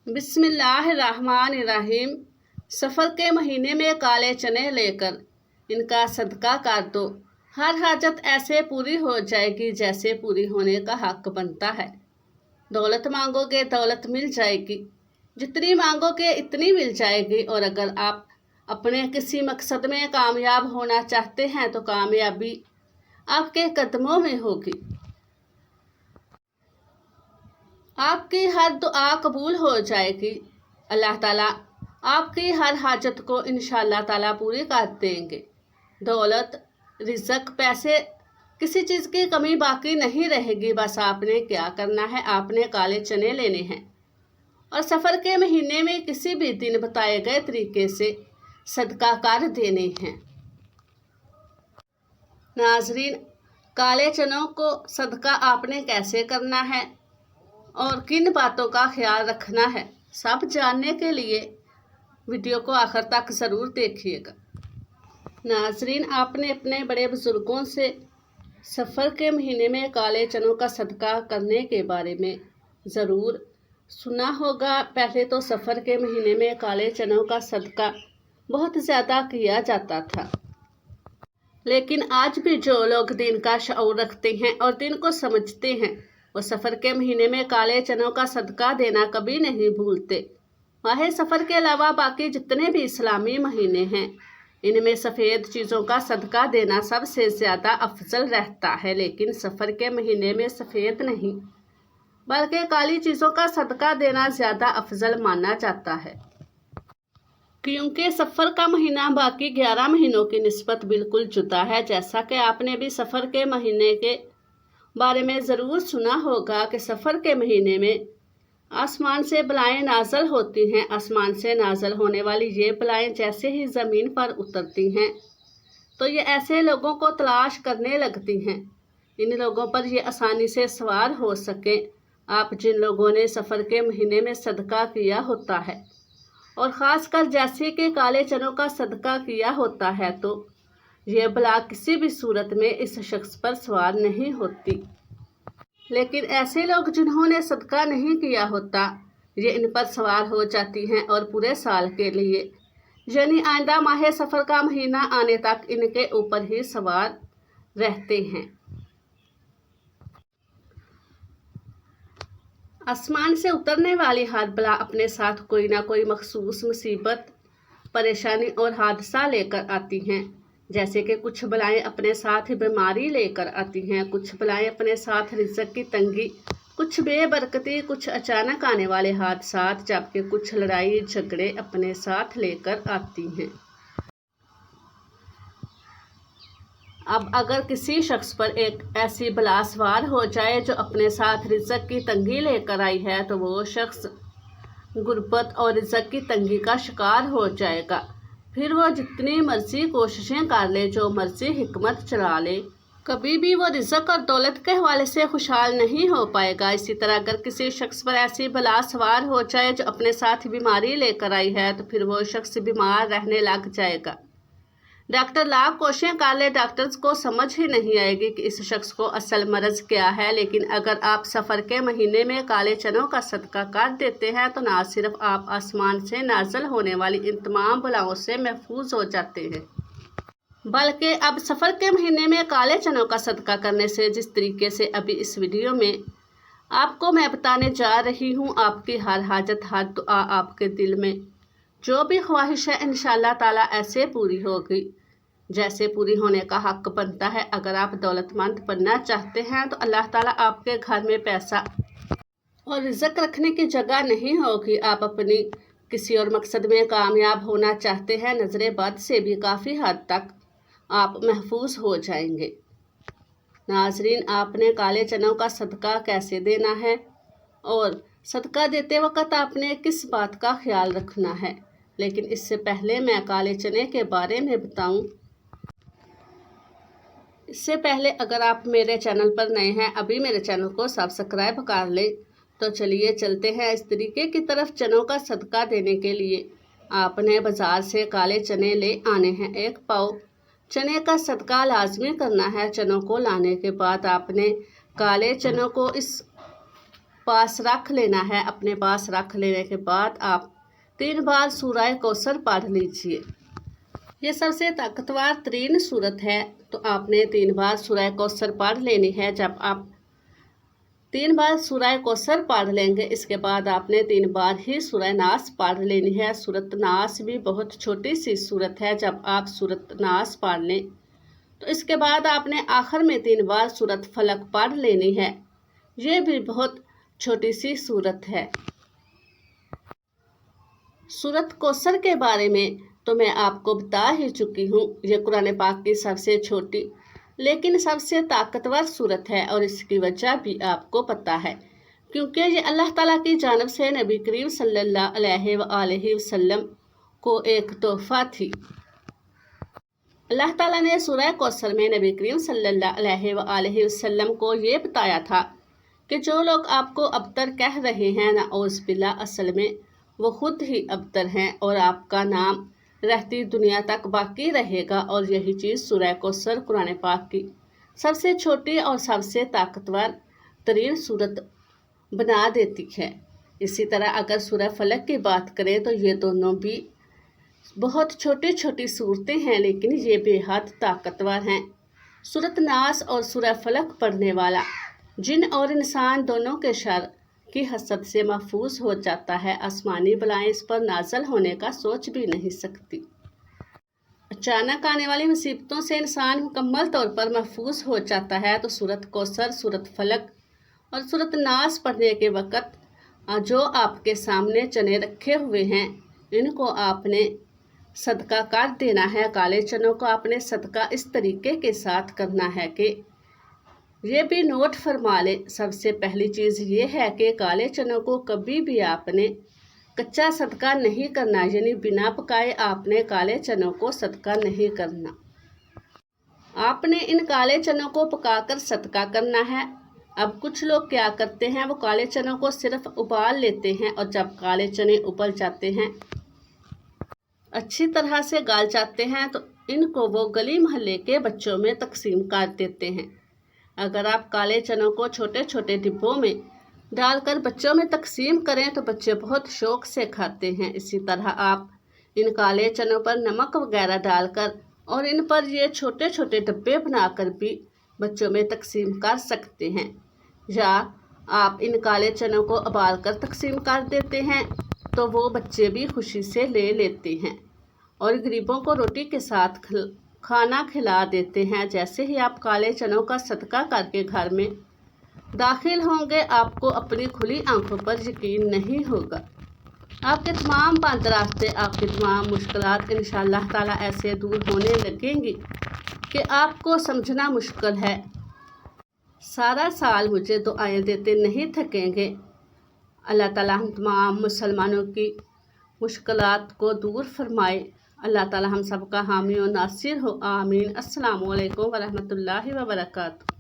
बिस्म इल्लाह रहमान रहीम। सफ़र के महीने में काले चने लेकर इनका सदका कर दो। हर हाजत ऐसे पूरी हो जाएगी जैसे पूरी होने का हक बनता है। दौलत मांगोगे दौलत मिल जाएगी, जितनी मांगोगे इतनी मिल जाएगी। और अगर आप अपने किसी मकसद में कामयाब होना चाहते हैं तो कामयाबी आपके कदमों में होगी। आपकी हर दुआ कबूल हो जाएगी। अल्लाह ताला आपकी हर हाजत को इंशाअल्लाह ताला पूरी कर देंगे। दौलत, रिज़्क, पैसे, किसी चीज़ की कमी बाकी नहीं रहेगी। बस आपने क्या करना है, आपने काले चने लेने हैं और सफ़र के महीने में किसी भी दिन बताए गए तरीके से सदका कर देने हैं। नाजरीन, काले चनों को सदका आपने कैसे करना है और किन बातों का ख्याल रखना है, सब जानने के लिए वीडियो को आखिर तक ज़रूर देखिएगा। नाजरीन, आपने अपने बड़े बुज़ुर्गों से सफ़र के महीने में काले चनों का सदका करने के बारे में ज़रूर सुना होगा। पहले तो सफ़र के महीने में काले चनों का सदका बहुत ज़्यादा किया जाता था, लेकिन आज भी जो लोग दिन का शऊर रखते हैं और दिन को समझते हैं वो सफ़र के महीने में काले चनों का सदका देना कभी नहीं भूलते। माह सफ़र के अलावा बाकी जितने भी इस्लामी महीने हैं इनमें सफ़ेद चीज़ों का सदका देना सबसे ज़्यादा अफजल रहता है, लेकिन सफ़र के महीने में सफ़ेद नहीं बल्कि काली चीज़ों का सदका देना ज़्यादा अफजल माना जाता है, क्योंकि सफ़र का महीना बाकी 11 महीनों की निस्बत बिल्कुल जुदा है। जैसा कि आपने भी सफ़र के महीने के बारे में ज़रूर सुना होगा कि सफ़र के महीने में आसमान से बलाएँ नाज़ल होती हैं। आसमान से नाज़ल होने वाली ये बलाएँ जैसे ही ज़मीन पर उतरती हैं तो ये ऐसे लोगों को तलाश करने लगती हैं, इन लोगों पर ये आसानी से सवार हो सकें। आप जिन लोगों ने सफ़र के महीने में सदका किया होता है और ख़ासकर जैसे कि काले चनों का सदका किया होता है तो ये बला किसी भी सूरत में इस शख्स पर सवार नहीं होती। लेकिन ऐसे लोग जिन्होंने सदका नहीं किया होता ये इन पर सवार हो जाती हैं और पूरे साल के लिए यानी आइंदा माह सफ़र का महीना आने तक इनके ऊपर ही सवार रहते हैं। आसमान से उतरने वाली हर बला अपने साथ कोई ना कोई मखसूस मुसीबत, परेशानी और हादसा लेकर आती हैं। जैसे कि कुछ बलाएं अपने साथ बीमारी लेकर आती हैं, कुछ बलाएं अपने साथ रिज़्क की तंगी, कुछ बेबरकती, कुछ अचानक आने वाले हादसात, जबकि कुछ लड़ाई झगड़े अपने साथ लेकर आती हैं। अब अगर किसी शख्स पर एक ऐसी बला सवार हो जाए जो अपने साथ रिज़्क की तंगी लेकर आई है तो वो शख्स गुर्बत और रिज़्क की तंगी का शिकार हो जाएगा। फिर वो जितनी मर्जी कोशिशें कर ले, जो मर्जी हिकमत चला ले, कभी भी वो रिज़्क और दौलत के हवाले से खुशहाल नहीं हो पाएगा। इसी तरह अगर किसी शख्स पर ऐसी बला सवार हो जाए जो अपने साथ बीमारी लेकर आई है तो फिर वो शख्स बीमार रहने लग जाएगा। डॉक्टर लाख कोशिशें कर ले, डॉक्टर्स को समझ ही नहीं आएगी कि इस शख्स को असल मर्ज़ क्या है। लेकिन अगर आप सफ़र के महीने में काले चनों का सदका कर देते हैं तो ना सिर्फ आप आसमान से नाज़ल होने वाली इन तमाम बलाओं से महफूज हो जाते हैं, बल्कि अब सफ़र के महीने में काले चनों का सदका करने से जिस तरीके से अभी इस वीडियो में आपको मैं बताने जा रही हूँ, आपकी हर हाजत, हर दुआ, आपके दिल में जो भी ख्वाहिश है इंशाअल्लाह ताला ऐसे पूरी होगी जैसे पूरी होने का हक बनता है। अगर आप दौलतमंद बनना चाहते हैं तो अल्लाह ताला आपके घर में पैसा और रिज़्क रखने की जगह नहीं होगी। आप अपनी किसी और मकसद में कामयाब होना चाहते हैं, नज़र बद से भी काफ़ी हद तक आप महफूज हो जाएंगे। नाजरीन, आपने काले चनों का सदका कैसे देना है और सदका देते वक्त आपने किस बात का ख्याल रखना है, लेकिन इससे पहले मैं काले चने के बारे में बताऊं, इससे पहले अगर आप मेरे चैनल पर नए हैं, अभी मेरे चैनल को सब्सक्राइब कर लें। तो चलिए चलते हैं इस तरीके की तरफ। चनों का सदका देने के लिए आपने बाज़ार से काले चने ले आने हैं। 1 पाव चने का सदका लाजमी करना है। चनों को लाने के बाद आपने काले चनों को इस पास रख लेना है। अपने पास रख लेने के बाद आप 3 बार सूरह कौसर पढ़ लीजिए। ये सबसे ताकतवर तरीन सूरत है, तो आपने 3 बार सूरह कौसर पढ़ लेनी है। जब आप 3 बार सूरह कौसर पढ़ लेंगे, इसके बाद आपने 3 बार ही सूरह नास पढ़ लेनी है। सूरत नास भी बहुत छोटी सी सूरत है। जब आप सूरत नास पढ़ लें तो इसके बाद आपने आखिर में 3 बार सूरत फलक पढ़ लेनी है। ये भी बहुत छोटी सी सूरत है। सूरत कौसर के बारे में तो मैं आपको बता ही चुकी हूँ। ये कुरान पाक की सबसे छोटी लेकिन सबसे ताकतवर सूरत है, और इसकी वजह भी आपको पता है, क्योंकि ये अल्लाह ताला की जानिब से नबी करीम सल्लल्लाहु अलैहि वसल्लम को एक तोहफा थी। अल्लाह ताला ने सूरह कौसर में नबी करीम सल्लल्लाहु अलैहि वसल्लम को ये बताया था कि जो लोग आपको अबतर कह रहे हैं, नाउज़ बिल्लाह, असल में वो खुद ही अबतर हैं, और आपका नाम रहती दुनिया तक बाकी रहेगा। और यही चीज़ सूरह कौसर कुरान पाक की सबसे छोटी और सबसे ताकतवर तरीन सूरत बना देती है। इसी तरह अगर सूरह फलक की बात करें तो ये दोनों भी बहुत छोटी छोटी सूरतें हैं, लेकिन ये बेहद ताकतवर हैं। सूरत नास और सूरह फलक पढ़ने वाला जिन और इंसान दोनों के शर की हसद से महफूज हो जाता है। आसमानी बलाएं इस पर नाजल होने का सोच भी नहीं सकती। अचानक आने वाली मुसीबतों से इंसान मुकम्मल तौर पर महफूज हो जाता है। तो सूरत कौसर, सूरत फलक और सूरत नास पढ़ने के वक़्त जो आपके सामने चने रखे हुए हैं, इनको आपने सदका कर देना है। काले चनों को आपने सदका इस तरीके के साथ करना है कि ये भी नोट फरमा लें। सबसे पहली चीज़ ये है कि काले चनों को कभी भी आपने कच्चा सदका नहीं करना, यानी बिना पकाए आपने काले चनों को सदका नहीं करना। आपने इन काले चनों को पकाकर सदका करना है। अब कुछ लोग क्या करते हैं, वो काले चनों को सिर्फ उबाल लेते हैं, और जब काले चने उबल जाते हैं, अच्छी तरह से गाल जाते हैं, तो इनको वो गली मोहल्ले के बच्चों में तकसीम कर देते हैं। अगर आप काले चनों को छोटे छोटे डिब्बों में डालकर बच्चों में तकसीम करें तो बच्चे बहुत शौक़ से खाते हैं। इसी तरह आप इन काले चनों पर नमक वगैरह डालकर और इन पर ये छोटे छोटे डब्बे बनाकर भी बच्चों में तकसीम कर सकते हैं, या आप इन काले चनों को उबाल कर तकसीम कर देते हैं तो वो बच्चे भी खुशी से ले लेते हैं और गरीबों को रोटी के साथ खाना खिला देते हैं। जैसे ही आप काले चनों का सदका करके घर में दाखिल होंगे, आपको अपनी खुली आंखों पर यकीन नहीं होगा। आपके तमाम बंद रास्ते, आपकी तमाम मुश्किलात इंशाअल्लाह ताला ऐसे दूर होने लगेंगी कि आपको समझना मुश्किल है। सारा साल मुझे दुआएं देते नहीं थकेंगे। अल्लाह ताला हम तमाम मुसलमानों की मुश्किलात को दूर फरमाए। अल्लाह ताला हम सबका हामी और नासिर हो, आमीन। अस्सलामु अलैकुम वरहमतुल्लाहि वबरकातुहू।